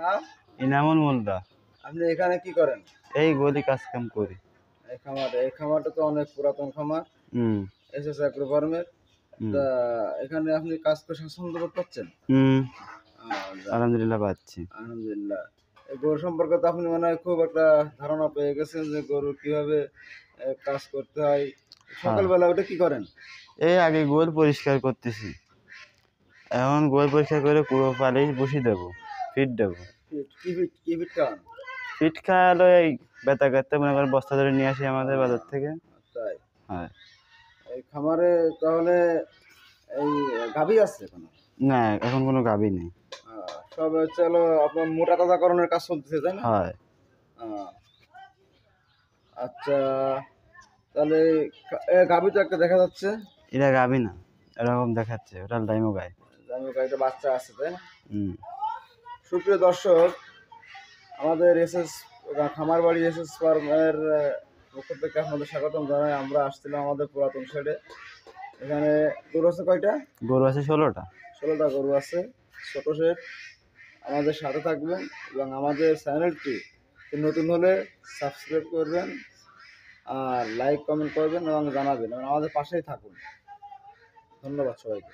নাম? ইনামুল মোল্লা। আপনি এখানে কি করেন? এই গলি কাজ কাম করি। এই খামারটা তো অনেক পুরাতন খামার। এসএস অ্যাগ্রো ফার্মের। তা এখানে আপনি কাজ করে স্বাচ্ছন্দ্য বোধ করছেন? আলহামদুলিল্লাহ পাচ্ছি। আলহামদুলিল্লাহ। এই গরু সম্পর্কে তো আপনি মনে হয় খুব একটা ধারণা পেয়ে গেছেন যে গরু কিভাবে কাজ করতে হয়। সকালবেলা উঠে কি করেন? এই আগে গোল পরিষ্কার করতেছি, এখন গোল পরিষ্কার করে পুরো পালি বসিয়ে দেবো, ফিট দেবো। কি ফিট খাওয়ান? ফিট খাওয়ালো এই বেতা কাটতে মনে করেন বস্তা ধরে নিয়ে আসি আমাদের বাজার থেকে। তাই? হ্যাঁ। এই খামারে তাহলে এই গাভী আছে কোনো? না, এখন কোনো গাভী নেই। সব হচ্ছে হলো আপনার মোটা তাজাকরণের কাজ চলতেছে, তাই না? হয়। আচ্ছা, তাহলে গাভী তো একটা দেখা যাচ্ছে। এটা গাভী না, এরকম দেখাচ্ছে, ওটা ডাইমো গায়ে। ডাইমো গায়ে একটা বাচ্চা আছে, তাই না? সুপ্রিয় দর্শক, আমাদের খামার বাড়ি এসএস ফার্মের পক্ষ থেকে আপনাদের স্বাগতম জানাই। আমরা আসছিলাম আমাদের পুরাতন শেডে। এখানে গরু আছে কয়টা? গরু আছে 16টা। 16টা গরু আছে, ছোট শেড। আমাদের সাথে থাকবেন এবং আমাদের চ্যানেলটি নতুন হলে সাবস্ক্রাইব করবেন, আর লাইক কমেন্ট করবেন এবং জানাবেন এবং আমাদের পাশেই থাকুন। ধন্যবাদ সবাইকে।